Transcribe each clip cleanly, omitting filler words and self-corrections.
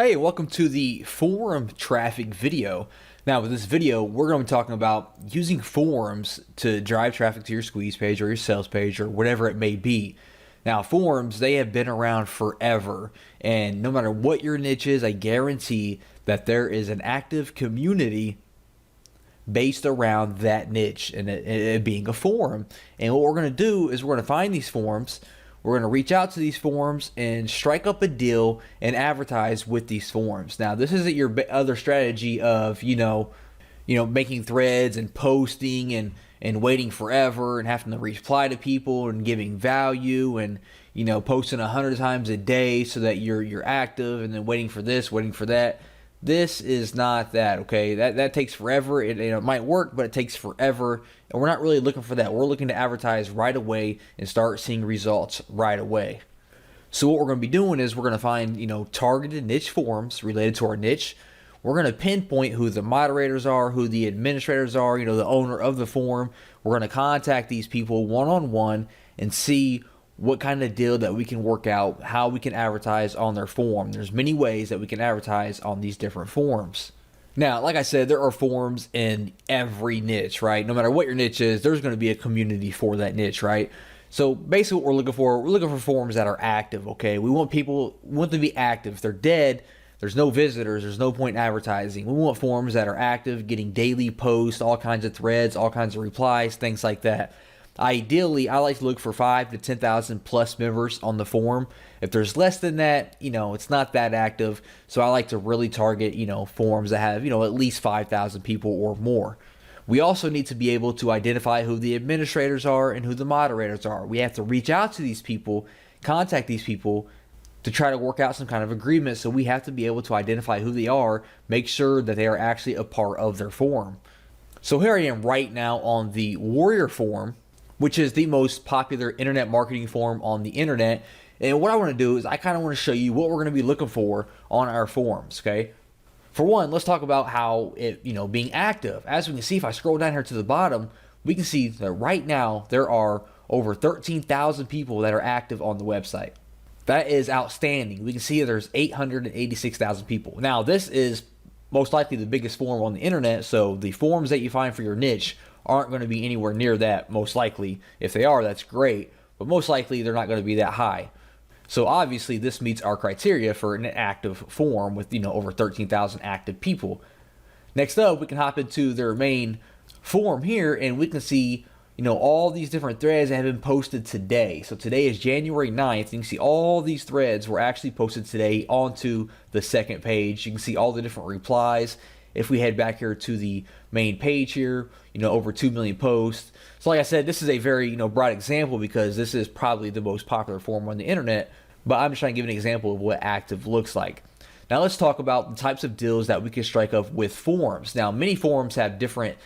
Hey, welcome to the forum traffic video. Now, with this video, we're going to be talking about using forums to drive traffic to your squeeze page or your sales page or whatever it may be. Now, forums, they have been around forever, and no matter what your niche is, I guarantee that there is an active community based around that niche and it being a forum. And what we're going to do is we're going to find these forums. We're going to reach out to these forums and strike up a deal and advertise with these forums. Now, this isn't your other strategy of, making threads and posting and waiting forever and having to reply to people and giving value and, posting 100 times a day so that you're active and then waiting for this, waiting for that. This is not that, okay? That takes forever. It might work, but it takes forever. And we're not really looking for that. We're looking to advertise right away and start seeing results right away. So what we're going to be doing is we're going to find, targeted niche forums related to our niche. We're going to pinpoint who the moderators are, who the administrators are, the owner of the forum. We're going to contact these people one-on-one and see what kind of deal that we can work out, how we can advertise on their forum. There's many ways that we can advertise on these different forums. Now, like I said, there are forums in every niche, right? No matter what your niche is, there's going to be a community for that niche, right? So basically what we're looking for forums that are active, okay? We want them to be active. If they're dead, there's no visitors, there's no point in advertising. We want forums that are active, getting daily posts, all kinds of threads, all kinds of replies, things like that. Ideally, I like to look for 5,000 to 10,000 plus members on the forum. If there's less than that, it's not that active. So I like to really target, forums that have, at least 5,000 people or more. We also need to be able to identify who the administrators are and who the moderators are. We have to reach out to these people, contact these people to try to work out some kind of agreement. So we have to be able to identify who they are, make sure that they are actually a part of their forum. So here I am right now on the Warrior forum, which is the most popular internet marketing forum on the internet. And what I want to do is I kind of want to show you what we're going to be looking for on our forums, okay? For one, let's talk about how it, being active. As we can see, if I scroll down here to the bottom, we can see that right now there are over 13,000 people that are active on the website. That is outstanding. We can see there's 886,000 people. Now, this is most likely the biggest forum on the internet, so the forums that you find for your niche aren't going to be anywhere near that, most likely. If they are, that's great, but most likely they're not going to be that high. So obviously this meets our criteria for an active forum with, over 13,000 active people. Next up, we can hop into their main forum here and we can see, all these different threads that have been posted today. So today is January 9th. You can see all these threads were actually posted today onto the second page. You can see all the different replies. If we head back here to the main page here, over 2 million posts. So like I said, this is a very, broad example because this is probably the most popular forum on the internet, but I'm just trying to give an example of what active looks like. Now let's talk about the types of deals that we can strike up with forums. Now, many forums have different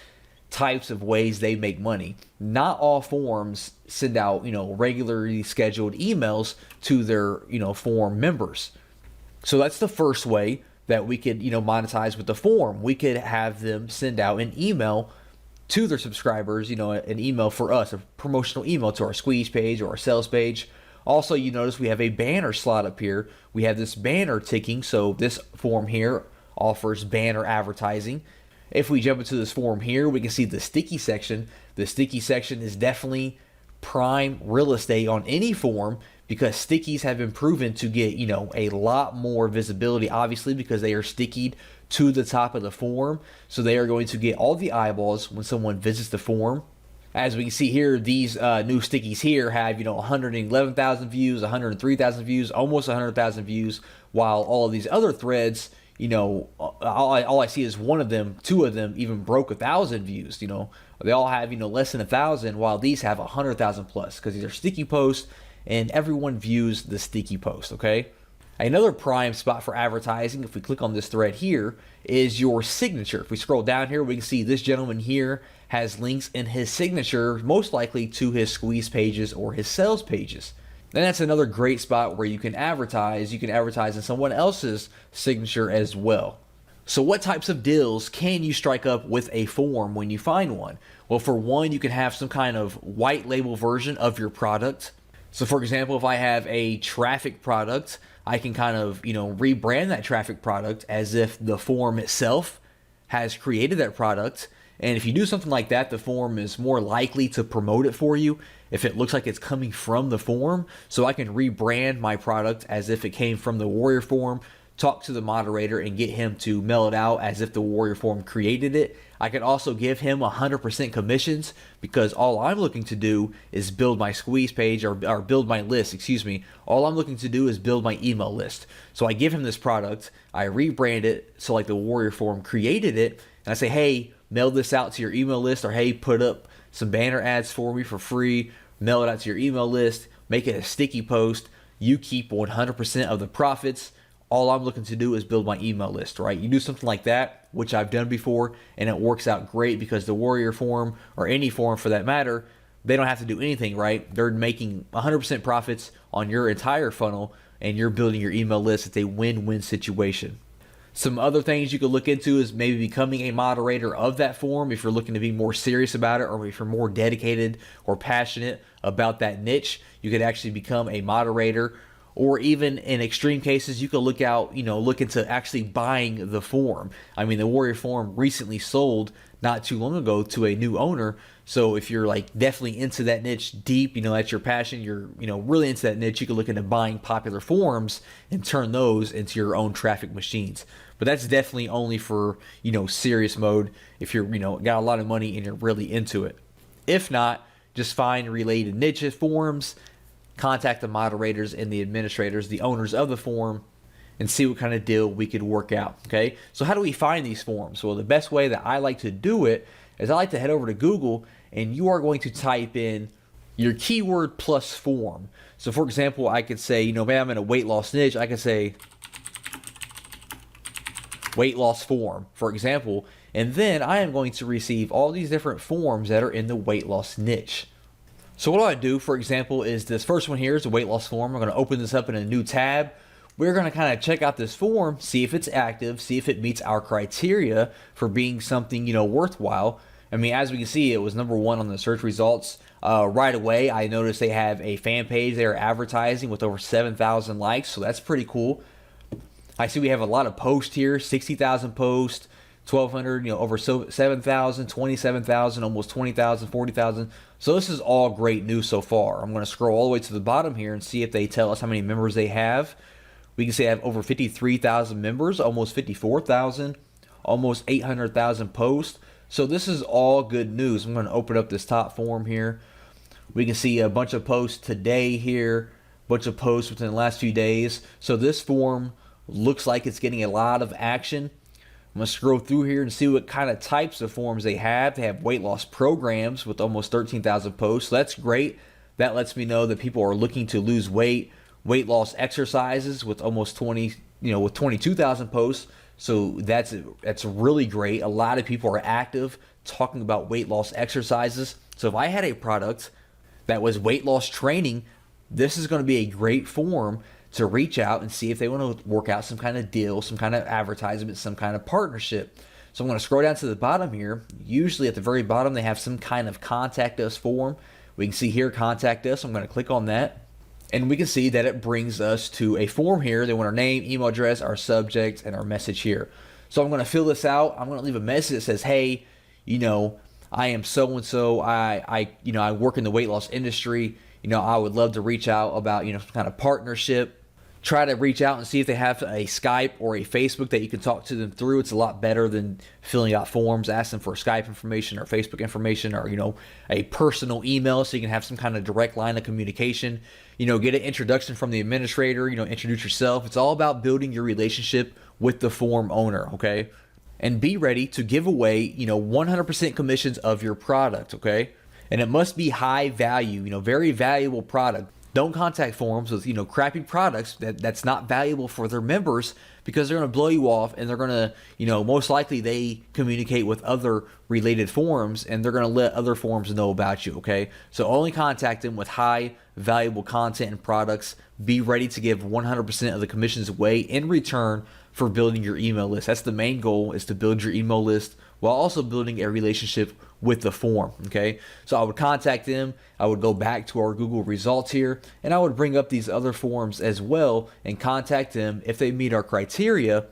types of ways they make money. Not all forums send out, regularly scheduled emails to their, forum members. So that's the first way that we could, monetize with the forum. We could have them send out an email to their subscribers, an email for us, a promotional email to our squeeze page or our sales page. Also, you notice we have a banner slot up here. We have this banner ticking, so this forum here offers banner advertising. If we jump into this forum here, we can see the sticky section. The sticky section is definitely prime real estate on any forum because stickies have been proven to get, a lot more visibility, obviously, because they are stickied to the top of the forum. So they are going to get all the eyeballs when someone visits the forum. As we can see here, these new stickies here have, 111,000 views, 103,000 views, almost 100,000 views, while all of these other threads, all I see is one of them, two of them even broke 1,000 views. They all have, less than 1,000, while these have 100,000 plus because these are sticky posts and everyone views the sticky post, okay? Another prime spot for advertising, if we click on this thread here, is your signature. If we scroll down here, we can see this gentleman here has links in his signature, most likely to his squeeze pages or his sales pages. And that's another great spot where you can advertise. You can advertise in someone else's signature as well. So what types of deals can you strike up with a forum when you find one? Well, for one, you can have some kind of white label version of your product. So for example, if I have a traffic product, I can kind of, rebrand that traffic product as if the forum itself has created that product. And if you do something like that, the forum is more likely to promote it for you if it looks like it's coming from the forum. So I can rebrand my product as if it came from the Warrior Forum, talk to the moderator and get him to mail it out as if the Warrior Forum created it. I can also give him 100% commissions because all I'm looking to do is build my squeeze page or build my list, excuse me. All I'm looking to do is build my email list. So I give him this product, I rebrand it so like the Warrior Forum created it, and I say, hey, mail this out to your email list, or hey, put up some banner ads for me for free, mail it out to your email list, make it a sticky post. You keep 100% of the profits. All I'm looking to do is build my email list, right? You do something like that, which I've done before, and it works out great because the Warrior Forum, or any forum for that matter, they don't have to do anything, right? They're making 100% profits on your entire funnel, and you're building your email list. It's a win-win situation. Some other things you could look into is maybe becoming a moderator of that forum if you're looking to be more serious about it, or if you're more dedicated or passionate about that niche. You could actually become a moderator, or even in extreme cases, you could look into actually buying the forum. I mean, the Warrior Forum recently sold not too long ago to a new owner. So if you're like definitely into that niche deep, that's your passion, you're, really into that niche, you could look into buying popular forums and turn those into your own traffic machines. But that's definitely only for, serious mode if you're, got a lot of money and you're really into it. If not, just find related niche forums, contact the moderators and the administrators, the owners of the forum, and see what kind of deal we could work out, okay? So how do we find these forums? Well, the best way that I like to do it is I like to head over to Google, and you are going to type in your keyword plus forum. So for example, I could say, maybe I'm in a weight loss niche, I could say weight loss forum, for example, and then I am going to receive all these different forums that are in the weight loss niche. So what I do, for example, is this first one here is a weight loss forum. I'm going to open this up in a new tab. We're going to kind of check out this forum, see if it's active, see if it meets our criteria for being something, worthwhile. I mean, as we can see, it was #1 on the search results. Right away, I noticed they have a fan page they're advertising with over 7,000 likes, so that's pretty cool. I see we have a lot of posts here, 60,000 posts, 1,200, over 7,000, 27,000, almost 20,000, 40,000. So this is all great news so far. I'm going to scroll all the way to the bottom here and see if they tell us how many members they have. We can say they have over 53,000 members, almost 54,000, almost 800,000 posts. So this is all good news. I'm going to open up this top forum here. We can see a bunch of posts today here, a bunch of posts within the last few days. So this forum looks like it's getting a lot of action. I'm going to scroll through here and see what kind of types of forums they have. They have weight loss programs with almost 13,000 posts. So that's great. That lets me know that people are looking to lose weight. Weight loss exercises with almost 22,000 posts. So that's really great. A lot of people are active talking about weight loss exercises. So if I had a product that was weight loss training, this is going to be a great forum to reach out and see if they want to work out some kind of deal, some kind of advertisement, some kind of partnership. So I'm going to scroll down to the bottom here. Usually at the very bottom, they have some kind of contact us form. We can see here, contact us. I'm going to click on that. And we can see that it brings us to a form here. They want our name, email address, our subject, and our message here. So I'm going to fill this out. I'm going to leave a message that says, hey, I am so-and-so. I work in the weight loss industry. I would love to reach out about, some kind of partnership. Try to reach out and see if they have a Skype or a Facebook that you can talk to them through. It's a lot better than filling out forms, ask them for Skype information or Facebook information or, a personal email so you can have some kind of direct line of communication. Get an introduction from the administrator, introduce yourself. It's all about building your relationship with the forum owner, okay? And be ready to give away, 100% commissions of your product, okay? And it must be high value, very valuable product. Don't contact forums with, crappy products that's not valuable for their members because they're going to blow you off and they're going to, most likely they communicate with other related forums and they're going to let other forums know about you, okay? So only contact them with high valuable content and products. Be ready to give 100% of the commissions away in return for building your email list. That's the main goal, is to build your email list while also building a relationship with the forum. Okay, so I would contact them, I would go back to our Google results here, and I would bring up these other forums as well and contact them if they meet our criteria,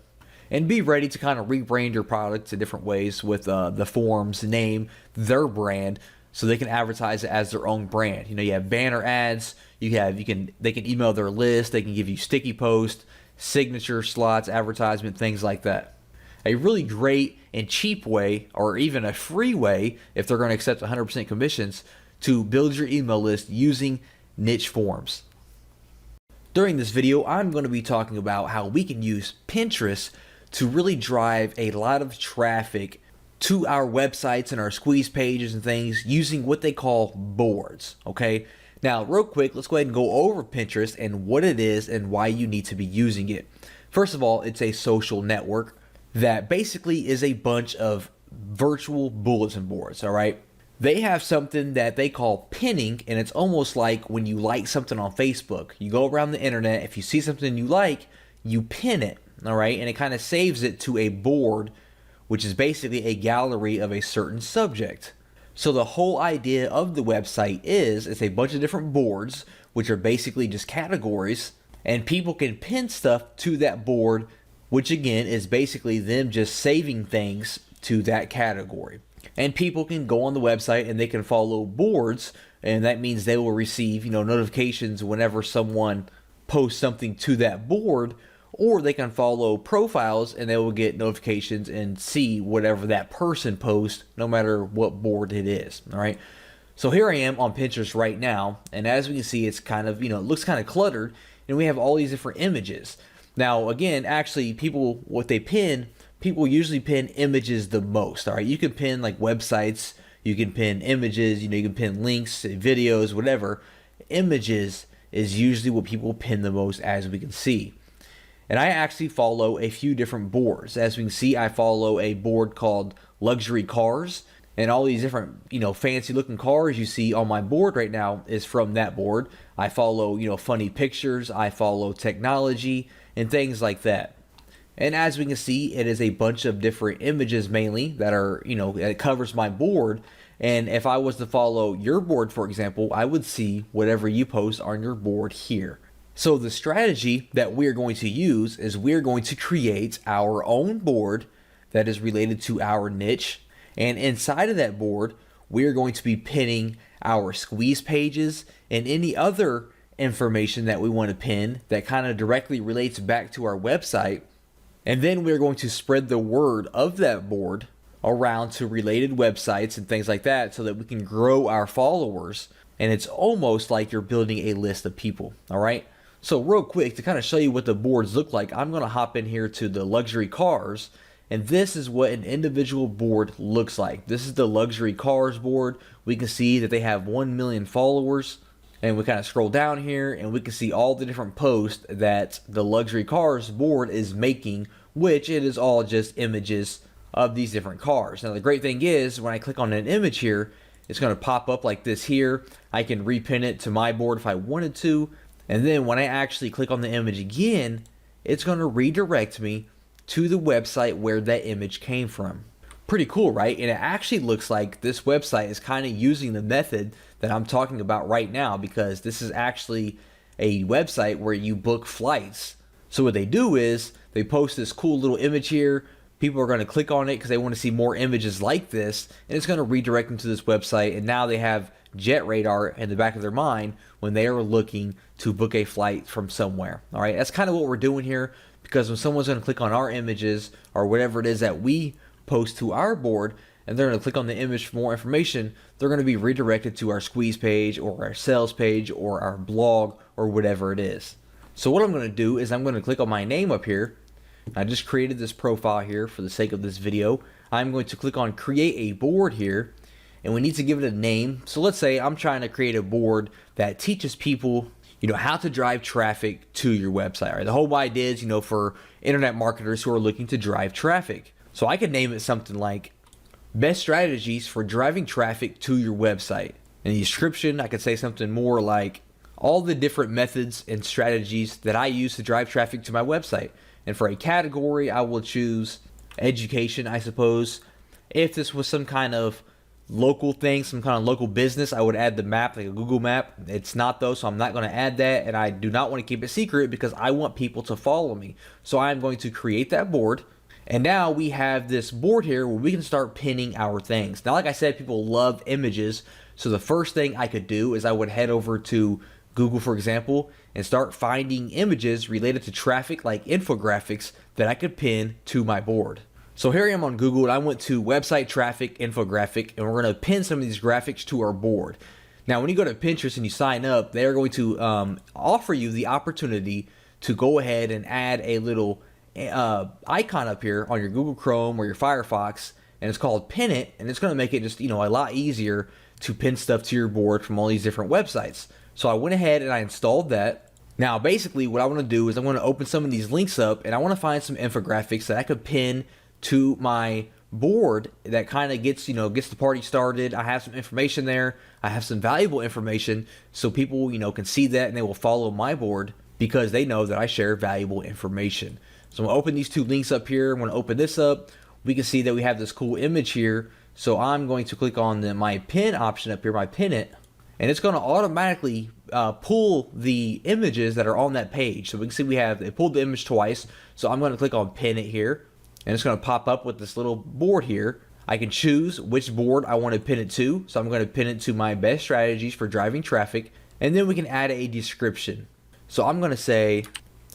and be ready to kind of rebrand your product in different ways with the forum's name, their brand, so they can advertise it as their own brand. You know, you have banner ads, they can email their list, they can give you sticky posts, signature slots, advertisement, things like that. A really great and cheap way, or even a free way, if they're going to accept 100% commissions, to build your email list using niche forums. During this video, I'm going to be talking about how we can use Pinterest to really drive a lot of traffic to our websites and our squeeze pages and things using what they call boards. Okay, now real quick, let's go ahead and go over Pinterest and what it is and why you need to be using it. First of all, it's a social network that basically is a bunch of virtual bulletin boards. All right, they have something that they call pinning, and it's almost like when you like something on Facebook. You go around the internet, if you see something you like, you pin it. All right, and it kind of saves it to a board, which is basically a gallery of a certain subject. So the whole idea of the website is it's a bunch of different boards, which are basically just categories, and people can pin stuff to that board, which again is basically them just saving things to that category. And people can go on the website and they can follow boards, and that means they will receive, notifications whenever someone posts something to that board, or they can follow profiles and they will get notifications and see whatever that person posts, no matter what board it is. All right. So here I am on Pinterest right now, and as we can see, it's kind of, it looks kind of cluttered, and we have all these different images. Now, again, actually, people usually pin images the most. All right. You can pin like websites, you can pin images, you can pin links, videos, whatever. Images is usually what people pin the most, as we can see. And I actually follow a few different boards. As we can see, I follow a board called Luxury Cars, and all these different, fancy looking cars you see on my board right now is from that board. I follow, funny pictures, I follow technology and things like that. And as we can see, it is a bunch of different images mainly that are, it covers my board. And if I was to follow your board, for example, I would see whatever you post on your board here. So the strategy that we're going to use is we're going to create our own board that is related to our niche. And inside of that board, we're going to be pinning our squeeze pages and any other information that we want to pin that kind of directly relates back to our website. And then we're going to spread the word of that board around to related websites and things like that so that we can grow our followers. And it's almost like you're building a list of people. All right. So real quick, to kind of show you what the boards look like, I'm going to hop in here to the Luxury Cars, and this is what an individual board looks like. This is the Luxury Cars board. We can see that they have 1 million followers, and we kind of scroll down here and we can see all the different posts that the Luxury Cars board is making, which it is all just images of these different cars. Now the great thing is when I click on an image here, it's going to pop up like this here. I can repin it to my board if I wanted to. And then when I actually click on the image again, it's going to redirect me to the website where that image came from. Pretty cool, right? And it actually looks like this website is kind of using the method that I'm talking about right now, because this is actually a website where you book flights. So what they do is they post this cool little image here. People are going to click on it because they want to see more images like this, and it's going to redirect them to this website. And now they have Jet Radar in the back of their mind when they are looking to book a flight from somewhere. All right, that's kind of what we're doing here, because when someone's going to click on our images or whatever it is that we post to our board, and they're going to click on the image for more information, they're going to be redirected to our squeeze page or our sales page or our blog or whatever it is. So what I'm going to do is I'm going to click on my name up here. I just created this profile here for the sake of this video. I'm going to click on create a board here, and we need to give it a name. So let's say I'm trying to create a board that teaches people, how to drive traffic to your website. Right? The whole idea is, for internet marketers who are looking to drive traffic. So I could name it something like best strategies for driving traffic to your website. In the description, I could say something more like all the different methods and strategies that I use to drive traffic to my website. And for a category, I will choose education, I suppose. If this was some kind of local thing, some kind of local business, I would add the map, like a Google map. It's not though, so I'm not going to add that, and I do not want to keep it secret because I want people to follow me. So I'm going to create that board, and now we have this board here where we can start pinning our things. Now, like I said, people love images, so the first thing I could do is I would head over to Google, for example, and start finding images related to traffic, like infographics, that I could pin to my board. So here I am on Google, and I went to website traffic infographic, and we're going to pin some of these graphics to our board. Now, when you go to Pinterest and you sign up, they're going to offer you the opportunity to go ahead and add a little icon up here on your Google Chrome or your Firefox, and it's called Pin It, and it's going to make it just, a lot easier to pin stuff to your board from all these different websites. So I went ahead and I installed that. Now, basically, what I want to do is I want to open some of these links up, and I want to find some infographics that I could pin to my board that kind of gets the party started. I have some information there. I have some valuable information, so people can see that and they will follow my board because they know that I share valuable information. So I'm gonna open these two links up here. I'm gonna open this up. We can see that we have this cool image here. So I'm going to click on my pin option up here, my pin it, and it's going to automatically pull the images that are on that page. So we can see it pulled the image twice. So I'm going to click on pin it here, and it's going to pop up with this little board here. I can choose which board I want to pin it to. So I'm going to pin it to my best strategies for driving traffic, and then we can add a description. So I'm going to say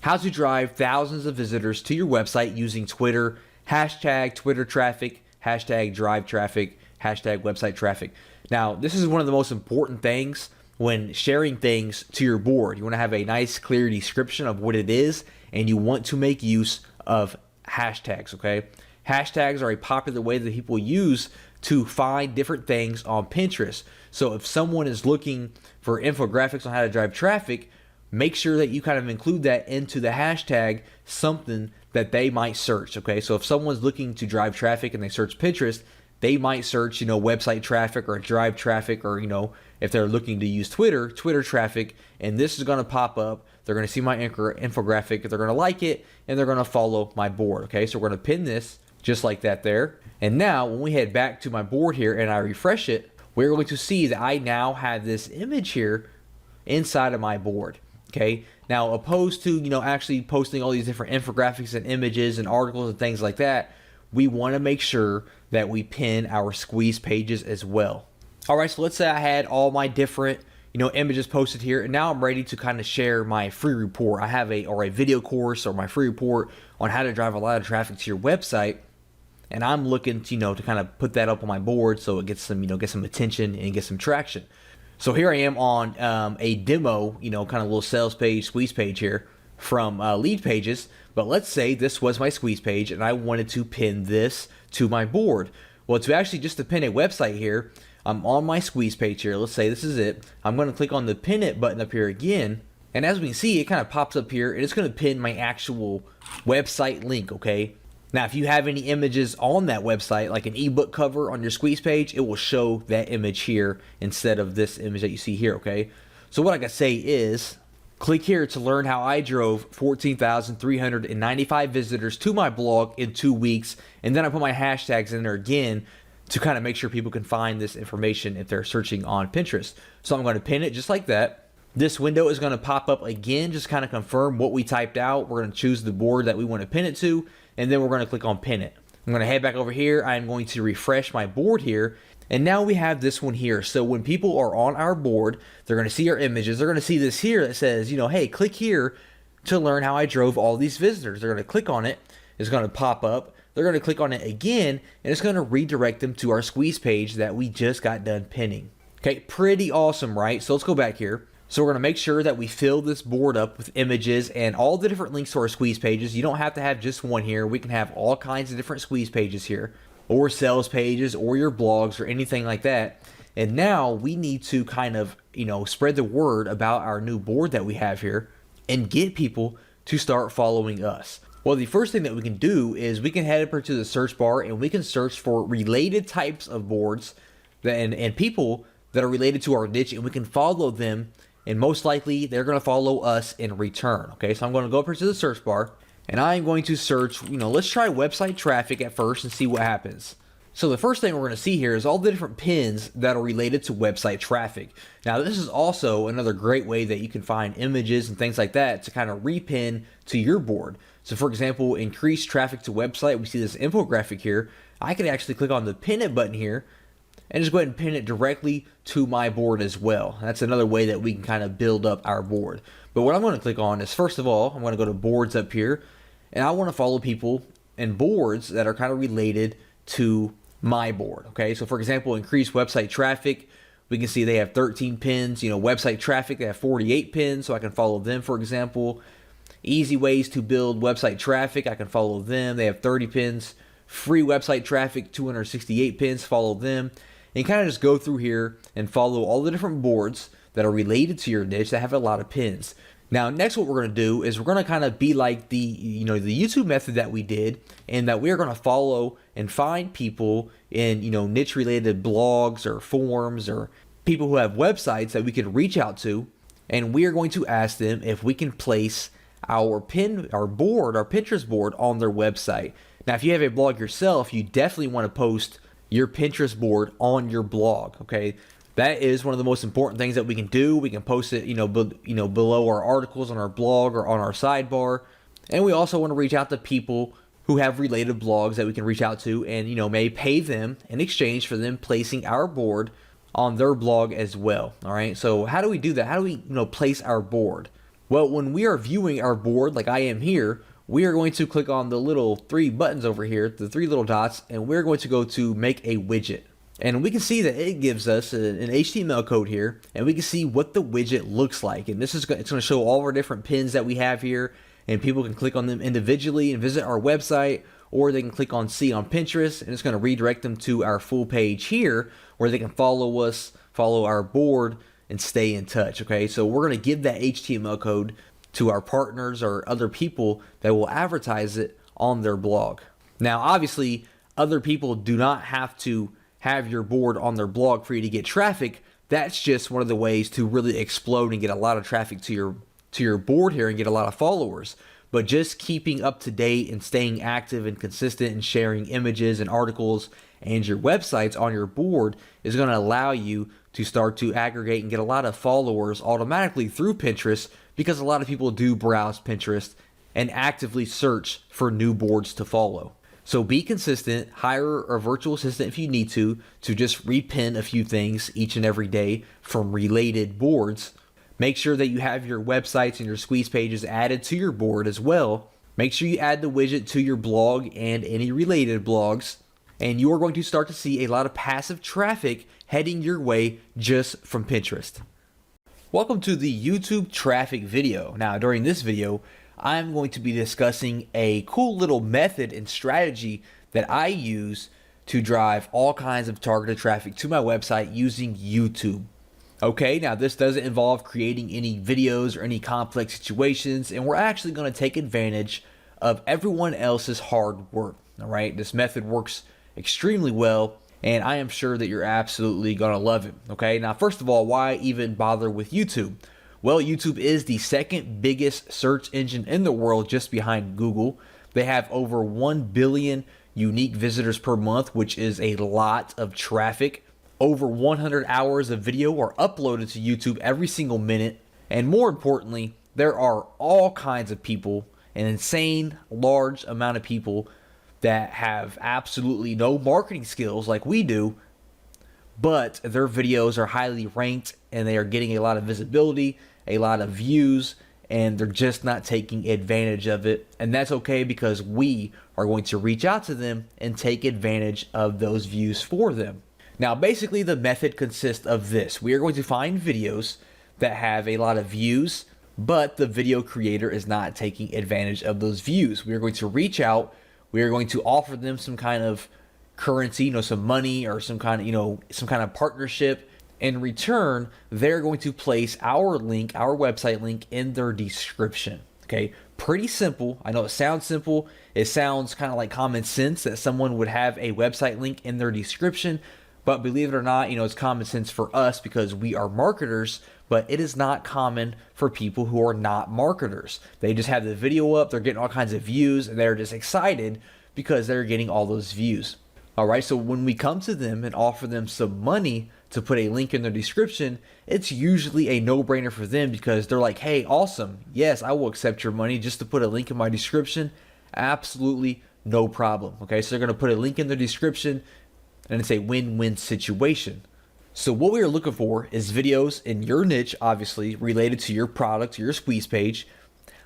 how to drive thousands of visitors to your website using Twitter, hashtag Twitter traffic, hashtag drive traffic, hashtag website traffic. Now, this is one of the most important things when sharing things to your board. You want to have a nice, clear description of what it is, and you want to make use of hashtags, okay? Hashtags are a popular way that people use to find different things on Pinterest. So if someone is looking for infographics on how to drive traffic, make sure that you kind of include that into the hashtag, something that they might search, okay? So if someone's looking to drive traffic and they search Pinterest, they might search, website traffic or drive traffic, or, if they're looking to use Twitter traffic, and this is going to pop up. They're going to see my infographic, they're going to like it, and they're going to follow my board, okay? So we're going to pin this just like that there. And now when we head back to my board here and I refresh it, we're going to see that I now have this image here inside of my board, okay? Now, opposed to, actually posting all these different infographics and images and articles and things like that, we want to make sure that we pin our squeeze pages as well. All right, so let's say I had all my different, images posted here, and now I'm ready to kind of share my free report. I have a video course or my free report on how to drive a lot of traffic to your website, and I'm looking to, to kind of put that up on my board so it gets some, get some attention and get some traction. So here I am on a demo, kind of little sales page, squeeze page here from Lead Pages. But let's say this was my squeeze page and I wanted to pin this to my board. Well, just to pin a website here, I'm on my squeeze page here. Let's say this is it. I'm going to click on the pin it button up here again. And as we can see, it kind of pops up here and it's going to pin my actual website link, okay? Now, if you have any images on that website, like an ebook cover on your squeeze page, it will show that image here instead of this image that you see here, okay? So what I can say is, click here to learn how I drove 14,395 visitors to my blog in 2 weeks, and then I put my hashtags in there again to kind of make sure people can find this information if they're searching on Pinterest. So I'm going to pin it just like that. This window is going to pop up again, just kind of confirm what we typed out. We're going to choose the board that we want to pin it to, and then we're going to click on pin it. I'm going to head back over here. I'm going to refresh my board here, and now we have this one here. So when people are on our board, they're going to see our images. They're going to see this here that says, hey, click here to learn how I drove all these visitors. They're going to click on it. It's going to pop up. They're going to click on it again, and it's going to redirect them to our squeeze page that we just got done pinning. Okay, pretty awesome, right? So let's go back here. So we're going to make sure that we fill this board up with images and all the different links to our squeeze pages. You don't have to have just one here. We can have all kinds of different squeeze pages here, or sales pages, or your blogs, or anything like that. And now we need to kind of, spread the word about our new board that we have here and get people to start following us. Well, the first thing that we can do is we can head over to the search bar and we can search for related types of boards and people that are related to our niche, and we can follow them, and most likely they're going to follow us in return. Okay, so I'm going to go up here to the search bar and I'm going to search, let's try website traffic at first and see what happens. So the first thing we're going to see here is all the different pins that are related to website traffic. Now this is also another great way that you can find images and things like that to kind of repin to your board. So for example, increase traffic to website, we see this infographic here. I can actually click on the pin it button here and just go ahead and pin it directly to my board as well. That's another way that we can kind of build up our board. But what I'm going to click on is, first of all, I'm going to go to boards up here, and I want to follow people and boards that are kind of related to my board. Okay, so for example, increase website traffic, we can see they have 13 pins. Website traffic, they have 48 pins, so I can follow them, for example. Easy ways to build website traffic, I can follow them. They have 30 pins. Free website traffic, 268 pins, follow them. And kind of just go through here and follow all the different boards that are related to your niche that have a lot of pins. Now, next what we're going to do is we're going to kind of be like the YouTube method that we did, and that we're going to follow and find people in niche related blogs or forums or people who have websites that we can reach out to, and we are going to ask them if we can place our Pinterest board on their website. Now, if you have a blog yourself, you definitely want to post your Pinterest board on your blog. Okay, that is one of the most important things that we can do. We can post it, below our articles on our blog or on our sidebar. And we also want to reach out to people who have related blogs that we can reach out to, and may pay them in exchange for them placing our board on their blog as well. All right. So how do we do that? How do we place our board? Well, when we are viewing our board, like I am here, we are going to click on the little three buttons over here, the three little dots, and we're going to go to make a widget. And we can see that it gives us an HTML code here, and we can see what the widget looks like. And it's going to show all our different pins that we have here, and people can click on them individually and visit our website, or they can click on see on Pinterest, and it's going to redirect them to our full page here, where they can follow us, follow our board, and stay in touch. Okay, so we're going to give that HTML code to our partners or other people that will advertise it on their blog. Now, obviously, other people do not have to have your board on their blog for you to get traffic. That's just one of the ways to really explode and get a lot of traffic to your board here and get a lot of followers. But just keeping up to date and staying active and consistent and sharing images and articles and your websites on your board is going to allow you to start to aggregate and get a lot of followers automatically through Pinterest, because a lot of people do browse Pinterest and actively search for new boards to follow. So be consistent, hire a virtual assistant if you need to just repin a few things each and every day from related boards. Make sure that you have your websites and your squeeze pages added to your board as well. Make sure you add the widget to your blog and any related blogs, and you are going to start to see a lot of passive traffic heading your way just from Pinterest. Welcome to the YouTube traffic video. Now, during this video, I'm going to be discussing a cool little method and strategy that I use to drive all kinds of targeted traffic to my website using YouTube. Okay, now this doesn't involve creating any videos or any complex situations, and we're actually going to take advantage of everyone else's hard work. All right, this method works extremely well, and I am sure that you're absolutely going to love it. Okay, now first of all, why even bother with YouTube? Well, YouTube is the second biggest search engine in the world, just behind Google. They have over 1 billion unique visitors per month, which is a lot of traffic. Over 100 hours of video are uploaded to YouTube every single minute. And more importantly, there are all kinds of people, an insane large amount of people that have absolutely no marketing skills like we do, but their videos are highly ranked and they are getting a lot of visibility, a lot of views, and they're just not taking advantage of it. And that's okay, because we are going to reach out to them and take advantage of those views for them. Now, basically the method consists of this. We are going to find videos that have a lot of views, but the video creator is not taking advantage of those views. We are going to reach out. We are going to offer them some kind of currency, some money or some kind of partnership. In return, they're going to place our link, our website link, in their description. Okay, pretty simple. I know it sounds simple. It sounds kind of like common sense that someone would have a website link in their description, but believe it or not, it's common sense for us because we are marketers, but it is not common for people who are not marketers. They just have the video up, they're getting all kinds of views, and they're just excited because they're getting all those views. All right, so when we come to them and offer them some money to put a link in their description, it's usually a no-brainer for them because they're like, hey, awesome. Yes, I will accept your money just to put a link in my description. Absolutely no problem. Okay, so they're going to put a link in their description and it's a win-win situation. So what we are looking for is videos in your niche, obviously, related to your product, your squeeze page.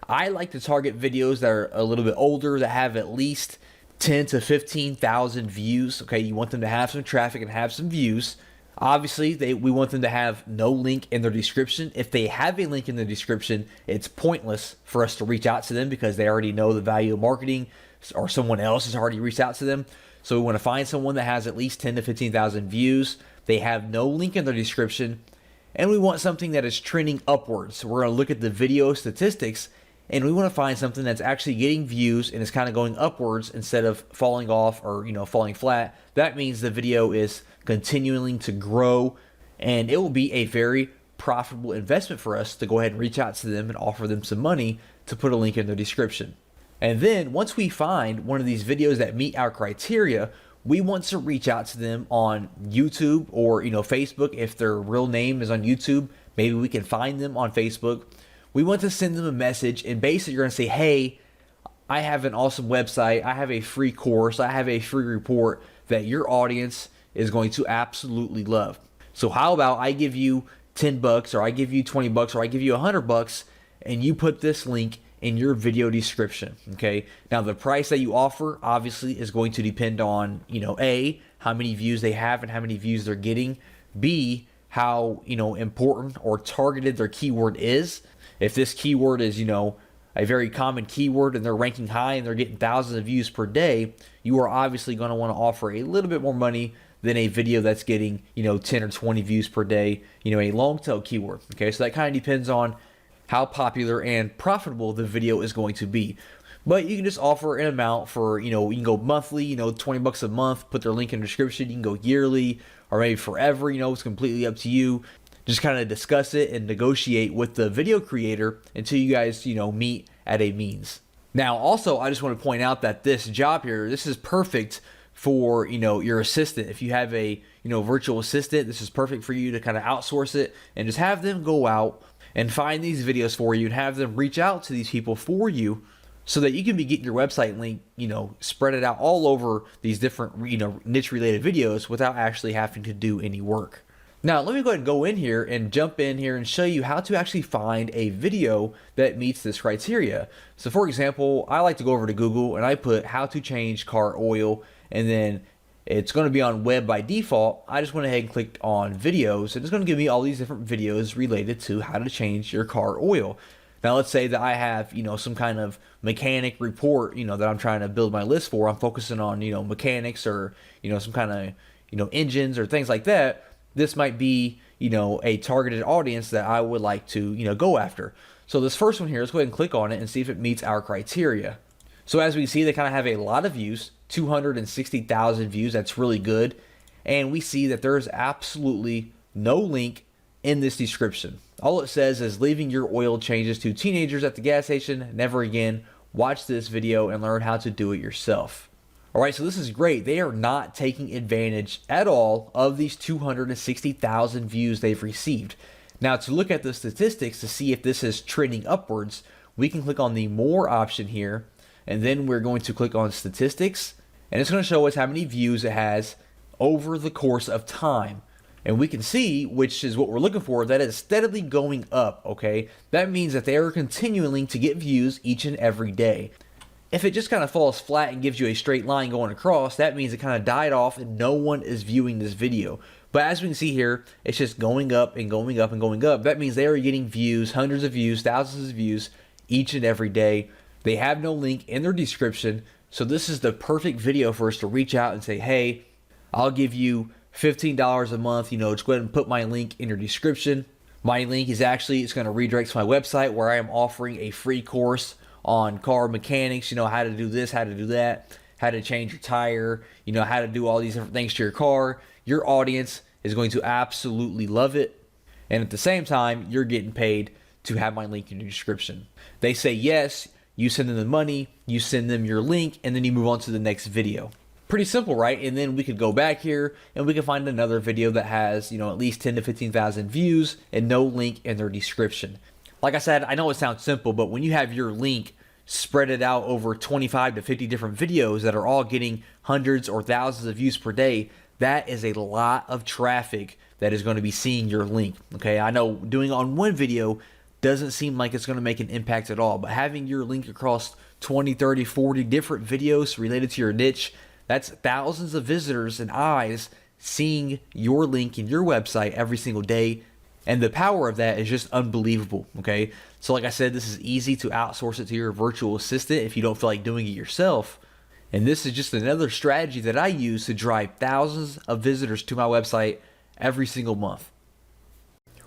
I like to target videos that are a little bit older, that have at least 10 to 15,000 views. Okay, you want them to have some traffic and have some views. Obviously, we want them to have no link in their description. If they have a link in the description, it's pointless for us to reach out to them because they already know the value of marketing, or someone else has already reached out to them. So we want to find someone that has at least 10 to 15,000 views. They have no link in their description, and we want something that is trending upwards. So we're going to look at the video statistics, and we want to find something that's actually getting views and is kind of going upwards instead of falling off or, falling flat. That means the video is continuing to grow, and it will be a very profitable investment for us to go ahead and reach out to them and offer them some money to put a link in their description. And then once we find one of these videos that meet our criteria, we want to reach out to them on YouTube or, Facebook. If their real name is on YouTube, maybe we can find them on Facebook. We want to send them a message, and basically you're going to say, hey, I have an awesome website. I have a free course. I have a free report that your audience is going to absolutely love. So how about I give you $10 or I give you $20 or I give you $100 and you put this link in your video description. Okay. Now the price that you offer obviously is going to depend on, A, how many views they have and how many views they're getting. B, how, important or targeted their keyword is. If this keyword is, a very common keyword and they're ranking high and they're getting thousands of views per day, you are obviously going to want to offer a little bit more money than a video that's getting, 10 or 20 views per day, a long tail keyword. Okay. So that kind of depends on how popular and profitable the video is going to be. But you can just offer an amount for, you can go monthly, $20 a month, put their link in the description. You can go yearly or maybe forever, it's completely up to you. Just kind of discuss it and negotiate with the video creator until you guys, meet at a means. Now, also, I just want to point out that this job here, this is perfect for, your assistant. If you have a, virtual assistant, this is perfect for you to kind of outsource it and just have them go out and find these videos for you and have them reach out to these people for you so that you can be getting your website link, spread it out all over these different, niche related videos without actually having to do any work. Now, let me go ahead and go in here and jump in here and show you how to actually find a video that meets this criteria. So for example, I like to go over to Google and I put how to change car oil, and then it's going to be on web by default. I just went ahead and clicked on videos, and it's going to give me all these different videos related to how to change your car oil. Now, let's say that I have, some kind of mechanic report, that I'm trying to build my list for. I'm focusing on, mechanics or, some kind of, engines or things like that. This might be, a targeted audience that I would like to, go after. So this first one here, let's go ahead and click on it and see if it meets our criteria. So as we see, they kind of have a lot of views, 260,000 views. That's really good. And we see that there's absolutely no link in this description. All it says is leaving your oil changes to teenagers at the gas station. Never again. Watch this video and learn how to do it yourself. All right, so this is great. They are not taking advantage at all of these 260,000 views they've received. Now, to look at the statistics to see if this is trending upwards, we can click on the more option here, and then we're going to click on statistics, and it's going to show us how many views it has over the course of time. And we can see, which is what we're looking for, that it's steadily going up, okay? That means that they are continuing to get views each and every day. If it just kind of falls flat and gives you a straight line going across, that means it kind of died off and no one is viewing this video. But as we can see here, it's just going up and going up and going up. That means they are getting views, hundreds of views, thousands of views each and every day. They have no link in their description. So this is the perfect video for us to reach out and say, hey, I'll give you $15 a month. Just go ahead and put my link in your description. My link is actually, it's going to redirect to my website where I am offering a free course on car mechanics, how to do this, how to do that, how to change your tire, how to do all these different things to your car. Your audience is going to absolutely love it. And at the same time, you're getting paid to have my link in your description. They say yes, you send them the money, you send them your link, and then you move on to the next video. Pretty simple, right? And then we could go back here and we can find another video that has, at least 10 to 15,000 views and no link in their description. Like I said, I know it sounds simple, but when you have your link spread it out over 25 to 50 different videos that are all getting hundreds or thousands of views per day, that is a lot of traffic that is going to be seeing your link. Okay, I know doing it on one video doesn't seem like it's going to make an impact at all, but having your link across 20, 30, 40 different videos related to your niche, that's thousands of visitors and eyes seeing your link in your website every single day. And the power of that is just unbelievable, okay? So like I said, this is easy to outsource it to your virtual assistant if you don't feel like doing it yourself. And this is just another strategy that I use to drive thousands of visitors to my website every single month.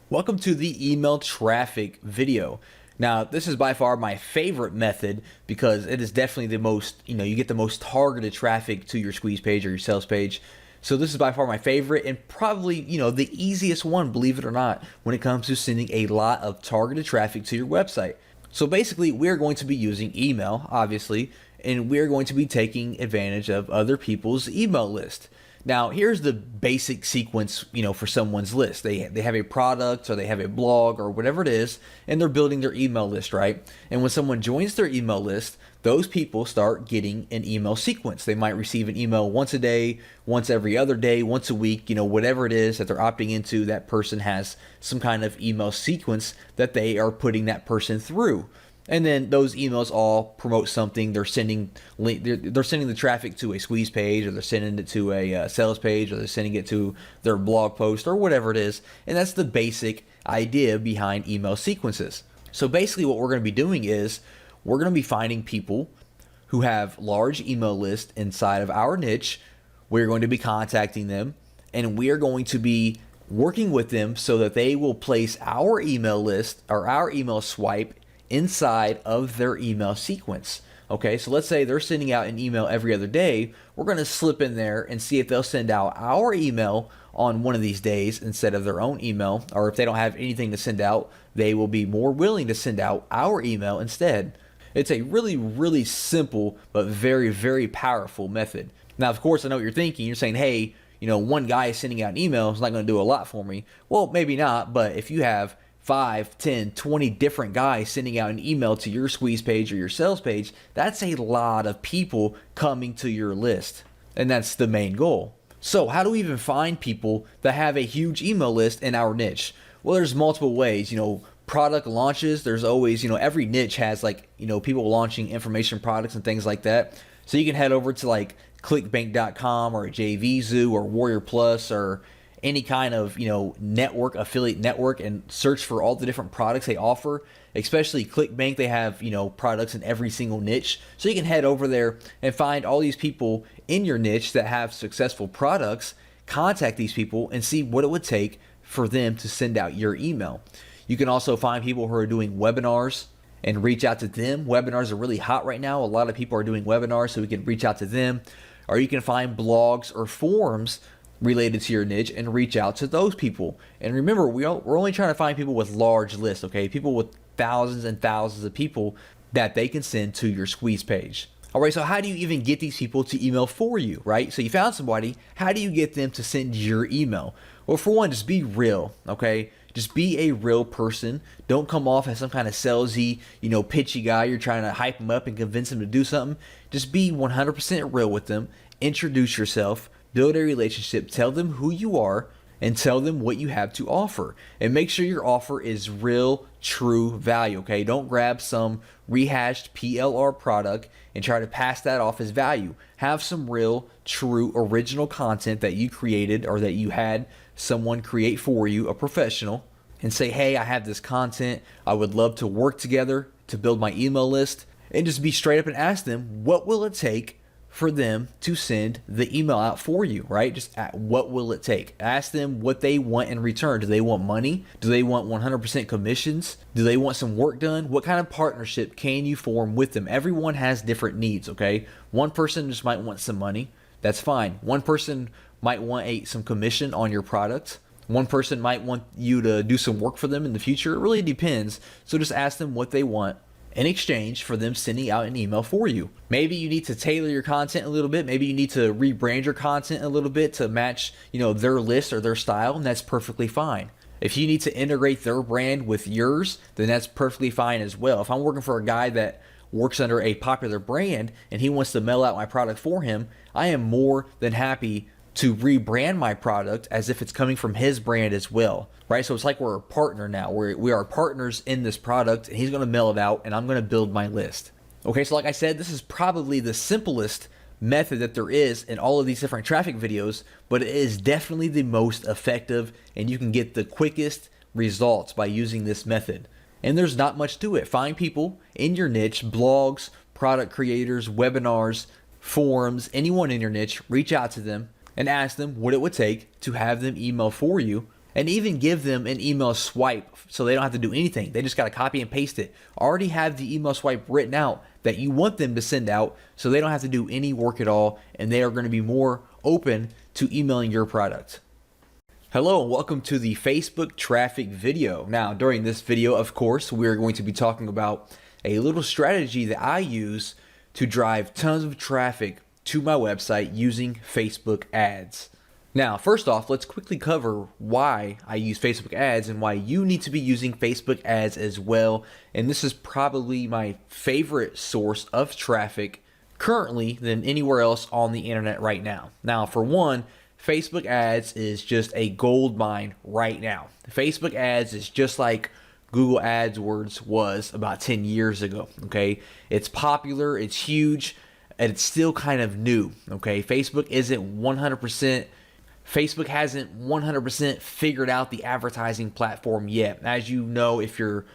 Welcome to the email traffic video. Now, this is by far my favorite method because it is definitely the most, you get the most targeted traffic to your squeeze page or your sales page. So this is by far my favorite and probably, the easiest one, believe it or not, when it comes to sending a lot of targeted traffic to your website. So basically, we're going to be using email, obviously, and we're going to be taking advantage of other people's email list. Now, here's the basic sequence, for someone's list. They have a product or they have a blog or whatever it is, and they're building their email list, right? And when someone joins their email list, those people start getting an email sequence. They might receive an email once a day, once every other day, once a week, whatever it is that they're opting into, that person has some kind of email sequence that they are putting that person through. And then those emails all promote something. They're sending the traffic to a squeeze page, or they're sending it to a sales page, or they're sending it to their blog post, or whatever it is. And that's the basic idea behind email sequences. So basically what we're going to be doing is we're going to be finding people who have large email lists inside of our niche. We're going to be contacting them, and we are going to be working with them so that they will place our email list or our email swipe inside of their email sequence. Okay, so let's say they're sending out an email every other day. We're going to slip in there and see if they'll send out our email on one of these days instead of their own email, or if they don't have anything to send out, they will be more willing to send out our email instead. It's a really, really simple but very, very powerful method. Now, of course, I know what you're thinking. You're saying, hey, one guy is sending out an email is not going to do a lot for me. Well, maybe not, but if you have 5, 10, 20 different guys sending out an email to your squeeze page or your sales page, that's a lot of people coming to your list. And that's the main goal. So how do we even find people that have a huge email list in our niche? Well, there's multiple ways. Product launches, there's always, every niche has people launching information products and things like that. So you can head over to clickbank.com or JVZoo or Warrior Plus or any kind of network, affiliate network, and search for all the different products they offer. Especially ClickBank, they have products in every single niche, so you can head over there and find all these people in your niche that have successful products. Contact these people and see what it would take for them to send out your email. You can also find people who are doing webinars and reach out to them. Webinars are really hot right now. A lot of people are doing webinars, so we can reach out to them. Or you can find blogs or forums related to your niche and reach out to those people. And remember, we're only trying to find people with large lists, okay? People with thousands and thousands of people that they can send to your squeeze page. All right, so how do you even get these people to email for you, right? So you found somebody, how do you get them to send your email? Well, for one, just be real, okay? Just be a real person. Don't come off as some kind of salesy, pitchy guy. You're trying to hype them up and convince them to do something. Just be 100% real with them. Introduce yourself. Build a relationship, tell them who you are, and tell them what you have to offer. And make sure your offer is real, true value, okay? Don't grab some rehashed PLR product and try to pass that off as value. Have some real, true, original content that you created or that you had someone create for you, a professional, and say, hey, I have this content. I would love to work together to build my email list. And just be straight up and ask them, what will it take for them to send the email out for you, right? Just what will it take? Ask them what they want in return. Do they want money? Do they want 100% commissions? Do they want some work done? What kind of partnership can you form with them? Everyone has different needs, okay? One person just might want some money. That's fine. One person might want some commission on your product. One person might want you to do some work for them in the future. It really depends. So just ask them what they want in exchange for them sending out an email for you. Maybe you need to tailor your content a little bit. Maybe you need to rebrand your content a little bit to match, their list or their style, and that's perfectly fine. If you need to integrate their brand with yours, then that's perfectly fine as well. If I'm working for a guy that works under a popular brand and he wants to mail out my product for him, I am more than happy to rebrand my product as if it's coming from his brand as well, right? So it's like we're a partner now. We are partners in this product, and he's going to mail it out and I'm going to build my list. Okay, so like I said, this is probably the simplest method that there is in all of these different traffic videos, but it is definitely the most effective, and you can get the quickest results by using this method. And there's not much to it. Find people in your niche, blogs, product creators, webinars, forums, anyone in your niche, reach out to them and ask them what it would take to have them email for you, and even give them an email swipe so they don't have to do anything. They just got to copy and paste it. Already have the email swipe written out that you want them to send out, so they don't have to do any work at all, and they are going to be more open to emailing your product. Hello and welcome to the Facebook traffic video. Now, during this video, of course, we're going to be talking about a little strategy that I use to drive tons of traffic to my website using Facebook ads. Now, first off, let's quickly cover why I use Facebook ads and why you need to be using Facebook ads as well. And this is probably my favorite source of traffic currently than anywhere else on the internet right now. Now, for one, Facebook ads is just a gold mine right now. Facebook ads is just like Google AdWords was about 10 years ago, okay? It's popular, it's huge, and it's still kind of new, okay? Facebook hasn't 100% figured out the advertising platform yet. As you know, if you're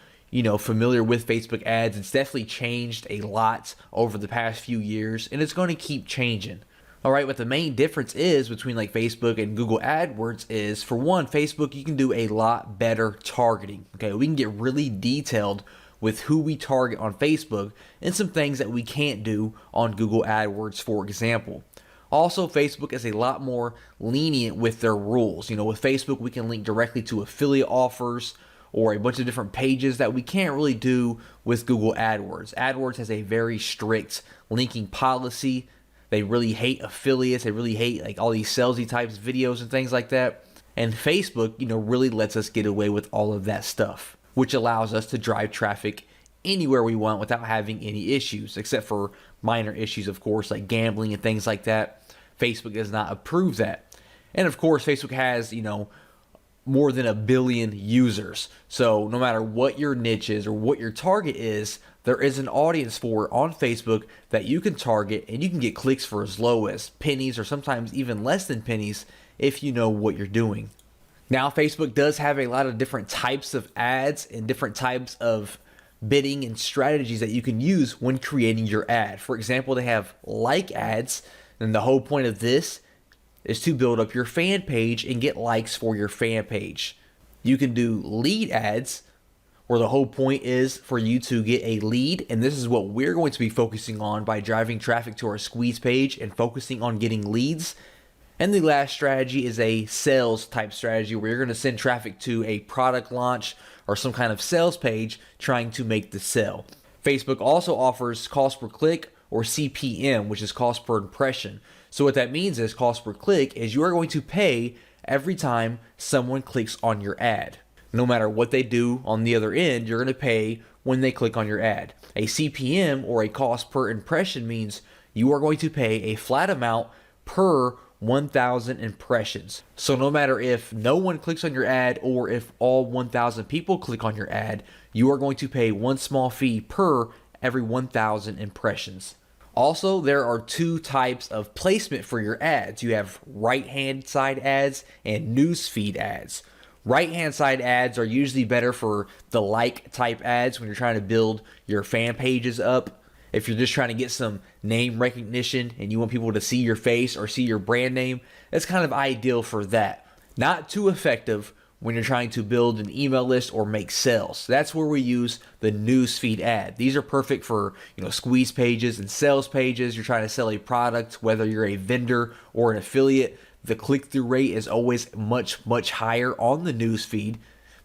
familiar with Facebook ads, it's definitely changed a lot over the past few years, and it's going to keep changing. All right, but the main difference is between like Facebook and Google AdWords is, for one, Facebook, you can do a lot better targeting. Okay, we can get really detailed with who we target on Facebook and some things that we can't do on Google AdWords, for example. Also, Facebook is a lot more lenient with their rules. With Facebook, we can link directly to affiliate offers or a bunch of different pages that we can't really do with Google AdWords. AdWords has a very strict linking policy. They really hate affiliates. They really hate like all these salesy types videos and things like that. And Facebook, really lets us get away with all of that stuff, which allows us to drive traffic anywhere we want without having any issues, except for minor issues, of course, like gambling and things like that. Facebook does not approve that. And of course, Facebook has, more than 1 billion users. So no matter what your niche is or what your target is, there is an audience for it on Facebook that you can target, and you can get clicks for as low as pennies or sometimes even less than pennies if you know what you're doing. Now, Facebook does have a lot of different types of ads and different types of bidding and strategies that you can use when creating your ad. For example, they have like ads, and the whole point of this is to build up your fan page and get likes for your fan page. You can do lead ads, where the whole point is for you to get a lead, and this is what we're going to be focusing on by driving traffic to our squeeze page and focusing on getting leads. And the last strategy is a sales type strategy, where you're going to send traffic to a product launch or some kind of sales page trying to make the sale. Facebook also offers cost per click, or CPM, which is cost per impression. So what that means is cost per click is you are going to pay every time someone clicks on your ad. No matter what they do on the other end, you're going to pay when they click on your ad. A CPM, or a cost per impression, means you are going to pay a flat amount per 1,000 impressions. So no matter if no one clicks on your ad or if all 1,000 people click on your ad, you are going to pay one small fee per every 1,000 impressions. Also, there are two types of placement for your ads. You have right-hand side ads and newsfeed ads. Right-hand side ads are usually better for the like type ads when you're trying to build your fan pages up. If you're just trying to get some name recognition and you want people to see your face or see your brand name, that's kind of ideal for that. Not too effective when you're trying to build an email list or make sales. That's where we use the newsfeed ad. These are perfect for, squeeze pages and sales pages. You're trying to sell a product, whether you're a vendor or an affiliate. The click-through rate is always much, much higher on the newsfeed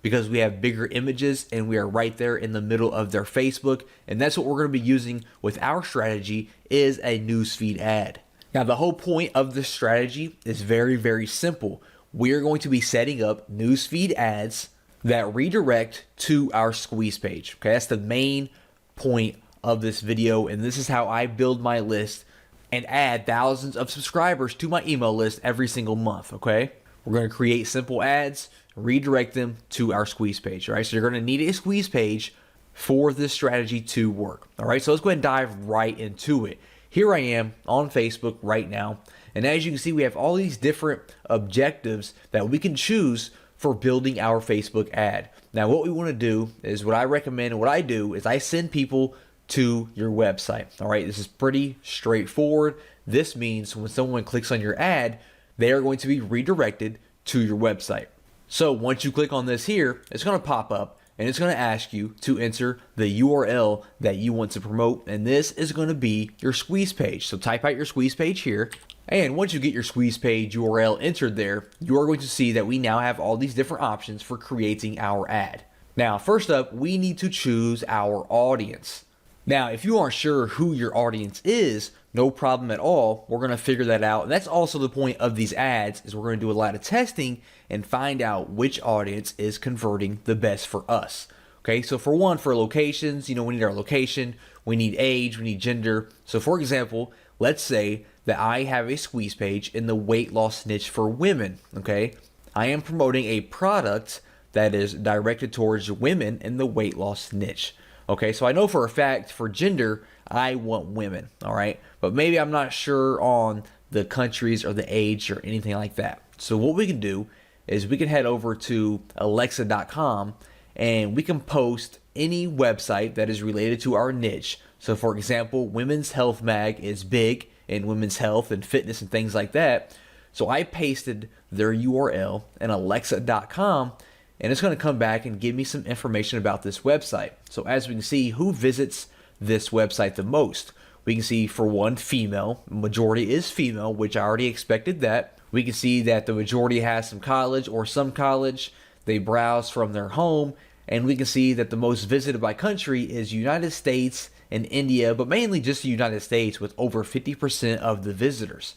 because we have bigger images and we are right there in the middle of their Facebook. And that's what we're going to be using with our strategy, is a newsfeed ad. Now, the whole point of this strategy is very, very simple. We are going to be setting up newsfeed ads that redirect to our squeeze page. Okay, that's the main point of this video, and this is how I build my list and add thousands of subscribers to my email list every single month. Okay, we're going to create simple ads, redirect them to our squeeze page. All right, so you're going to need a squeeze page for this strategy to work. All right, so let's go ahead and dive right into it. Here I am on Facebook right now, and as you can see, we have all these different objectives that we can choose for building our Facebook ad. Now, what we want to do is, what I recommend and what I do is I send people to your website. All right, this is pretty straightforward. This means when someone clicks on your ad, they are going to be redirected to your website. So once you click on this here, it's going to pop up and it's going to ask you to enter the URL that you want to promote, and this is going to be your squeeze page. So type out your squeeze page here, and once you get your squeeze page URL entered there, you are going to see that we now have all these different options for creating our ad. Now, first up, we need to choose our audience. Now, if you aren't sure who your audience is, no problem at all. We're going to figure that out. And that's also the point of these ads, is we're going to do a lot of testing and find out which audience is converting the best for us. Okay, so for one, for locations, we need our location, we need age, we need gender. So for example, let's say that I have a squeeze page in the weight loss niche for women. Okay, I am promoting a product that is directed towards women in the weight loss niche. Okay, so I know for a fact for gender, I want women, all right? But maybe I'm not sure on the countries or the age or anything like that. So what we can do is we can head over to Alexa.com and we can post any website that is related to our niche. So for example, Women's Health Mag is big in women's health and fitness and things like that. So I pasted their URL in Alexa.com, and it's going to come back and give me some information about this website. So as we can see, who visits this website the most? We can see, for one, female. Majority is female, which I already expected that. We can see that the majority has some college or some college. They browse from their home, and we can see that the most visited by country is United States and India, but mainly just the United States, with over 50% of the visitors.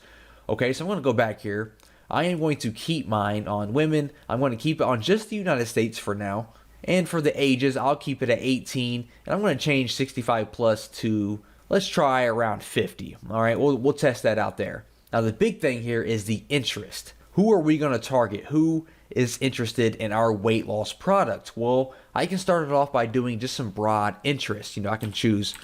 Okay, so I'm going to go back here. I am going to keep mine on women. I'm going to keep it on just the United States for now. And for the ages, I'll keep it at 18. And I'm going to change 65 plus to, let's try around 50. All right, we'll test that out there. Now, the big thing here is the interest. Who are we going to target? Who is interested in our weight loss product? Well, I can start it off by doing just some broad interest. I can choose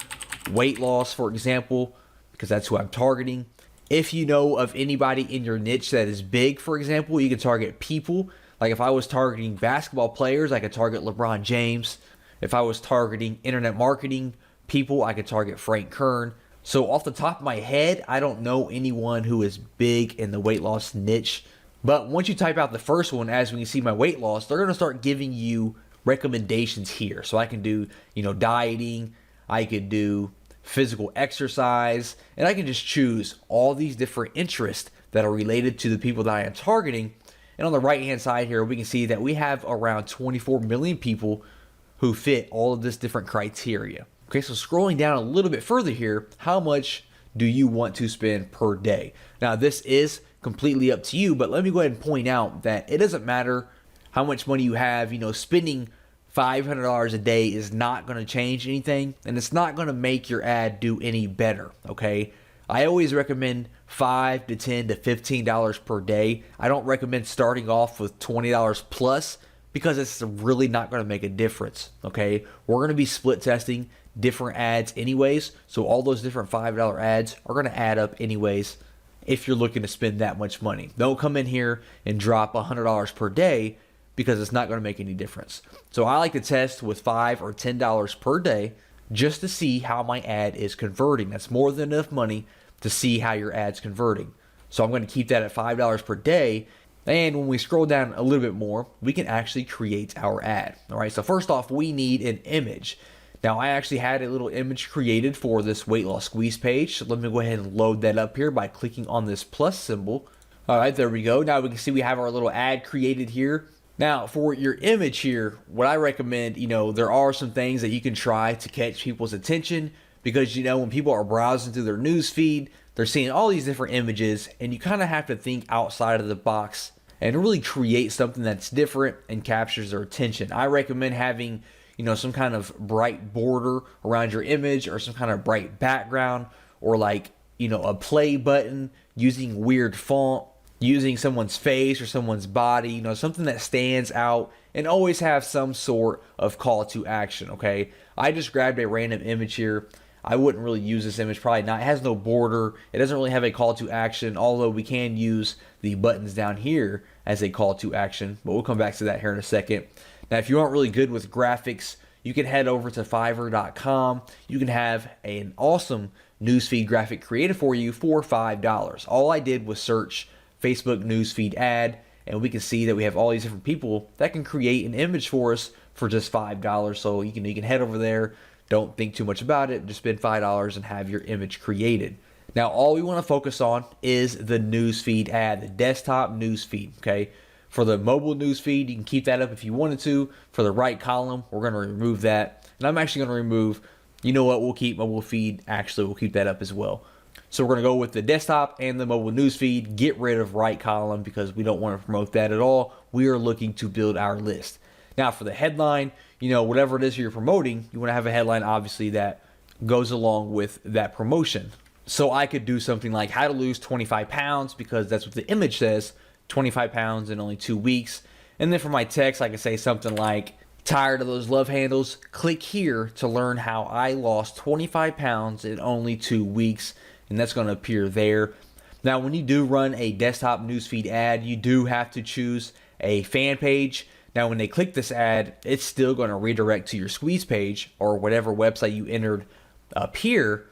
weight loss, for example, because that's who I'm targeting. If you know of anybody in your niche that is big, for example, you can target people. Like if I was targeting basketball players, I could target LeBron James. If I was targeting internet marketing people, I could target Frank Kern. So off the top of my head, I don't know anyone who is big in the weight loss niche. But once you type out the first one, as we can see my weight loss, they're going to start giving you recommendations here. So I can do, dieting. I could do physical exercise, and I can just choose all these different interests that are related to the people that I am targeting. And on the right hand side here, we can see that we have around 24 million people who fit all of this different criteria. Okay, so scrolling down a little bit further here, how much do you want to spend per day? Now, this is completely up to you, but let me go ahead and point out that it doesn't matter how much money you have. Spending $500 a day is not going to change anything, and it's not going to make your ad do any better, okay? I always recommend $5 to $10 to $15 per day. I don't recommend starting off with $20 plus, because it's really not going to make a difference, okay? We're going to be split testing different ads anyways, so all those different $5 ads are going to add up anyways if you're looking to spend that much money. Don't come in here and drop $100 per day, because it's not going to make any difference. So I like to test with $5 or $10 per day just to see how my ad is converting. That's more than enough money to see how your ad's converting. So I'm going to keep that at $5 per day. And when we scroll down a little bit more, we can actually create our ad. All right, so first off, we need an image. Now, I actually had a little image created for this weight loss squeeze page. So let me go ahead and load that up here by clicking on this plus symbol. All right, there we go. Now we can see we have our little ad created here. Now, for your image here, what I recommend, there are some things that you can try to catch people's attention because, when people are browsing through their news feed, they're seeing all these different images, and you kind of have to think outside of the box and really create something that's different and captures their attention. I recommend having, some kind of bright border around your image or some kind of bright background or like, a play button using weird font, using someone's face or someone's body, something that stands out, and always have some sort of call to action, okay? I just grabbed a random image here. I wouldn't really use this image, probably not. It has no border. It doesn't really have a call to action, although we can use the buttons down here as a call to action, but we'll come back to that here in a second. Now, if you aren't really good with graphics, you can head over to Fiverr.com. You can have an awesome newsfeed graphic created for you for $5. All I did was search Facebook newsfeed ad, and we can see that we have all these different people that can create an image for us for just $5. So you can head over there. Don't think too much about it. Just spend $5 and have your image created. Now, all we want to focus on is the newsfeed ad, the desktop newsfeed. Okay. For the mobile newsfeed, you can keep that up if you wanted to. For the right column, we're going to remove that, and I'm actually going to remove. You know what? We'll keep mobile feed. Actually, we'll keep that up as well. So we're going to go with the desktop and the mobile newsfeed. Get rid of right column because we don't want to promote that at all. We are looking to build our list. Now for the headline, whatever it is you're promoting, you want to have a headline obviously that goes along with that promotion. So I could do something like how to lose 25 pounds because that's what the image says, 25 pounds in only 2 weeks. And then for my text, I could say something like, tired of those love handles? Click here to learn how I lost 25 pounds in only 2 weeks. And that's going to appear there. Now, when you do run a desktop newsfeed ad, you do have to choose a fan page. Now, when they click this ad, it's still going to redirect to your squeeze page or whatever website you entered up here.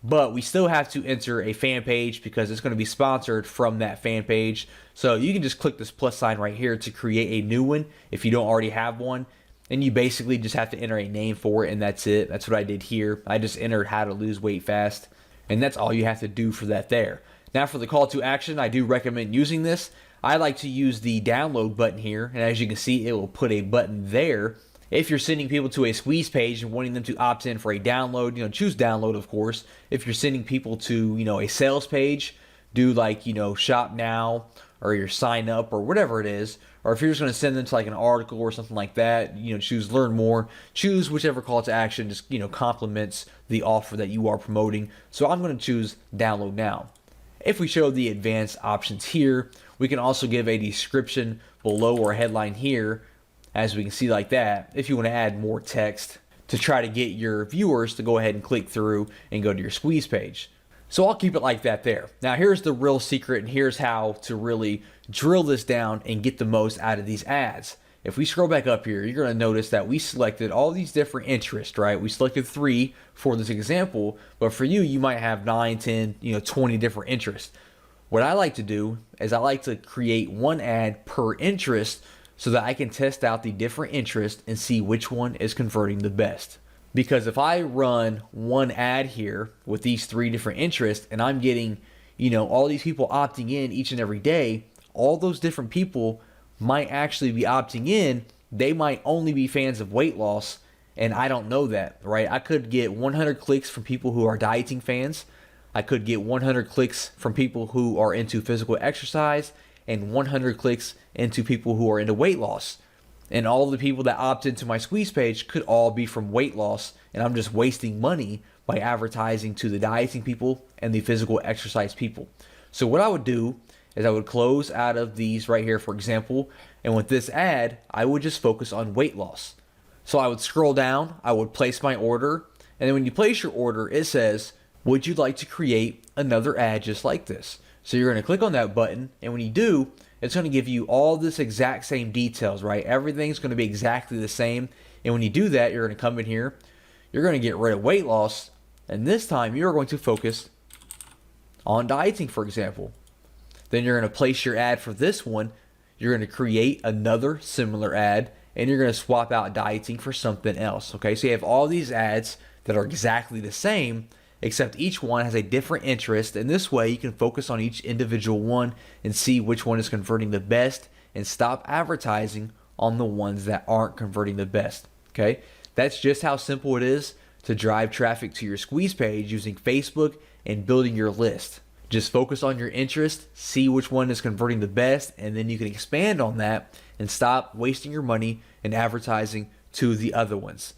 But we still have to enter a fan page because it's going to be sponsored from that fan page. So you can just click this plus sign right here to create a new one if you don't already have one. And you basically just have to enter a name for it, and that's it. That's what I did here. I just entered how to lose weight fast. And that's all you have to do for that there. Now for the call to action, I do recommend using this. I like to use the download button here. And as you can see, it will put a button there. If you're sending people to a squeeze page and wanting them to opt in for a download, choose download, of course. If you're sending people to, a sales page, do like, shop now or your sign up or whatever it is. Or if you're just going to send them to like an article or something like that, choose learn more. Choose whichever call to action just, complements the offer that you are promoting. So I'm going to choose download now. If we show the advanced options here, we can also give a description below or a headline here, as we can see like that, if you want to add more text to try to get your viewers to go ahead and click through and go to your squeeze page. So I'll keep it like that there. Now here's the real secret, and here's how to really drill this down and get the most out of these ads. If we scroll back up here, you're going to notice that we selected all these different interests, right? We selected 3 for this example, but for you, you might have 9, 10, 20 different interests. What I like to do is I like to create one ad per interest so that I can test out the different interests and see which one is converting the best. Because if I run one ad here with these 3 different interests and I'm getting, all these people opting in each and every day, all those different people might actually be opting in. They might only be fans of weight loss, and I don't know that, right? I could get 100 clicks from people who are dieting fans. I could get 100 clicks from people who are into physical exercise and 100 clicks into people who are into weight loss. And all the people that opt into my squeeze page could all be from weight loss, and I'm just wasting money by advertising to the dieting people and the physical exercise people. So what I would do is I would close out of these right here, for example, and with this ad, I would just focus on weight loss. So I would scroll down, I would place my order, and then when you place your order, it says, would you like to create another ad just like this? So you're going to click on that button, and when you do, it's going to give you all this exact same details, right? Everything's going to be exactly the same. And when you do that, you're going to come in here, you're going to get rid of weight loss, and this time you're going to focus on dieting, for example. Then you're going to place your ad for this one. You're going to create another similar ad, and you're going to swap out dieting for something else, okay? So you have all these ads that are exactly the same, except each one has a different interest, and this way you can focus on each individual one and see which one is converting the best and stop advertising on the ones that aren't converting the best. Okay, that's just how simple it is to drive traffic to your squeeze page using Facebook and building your list. Just focus on your interest, see which one is converting the best, and then you can expand on that and stop wasting your money and advertising to the other ones.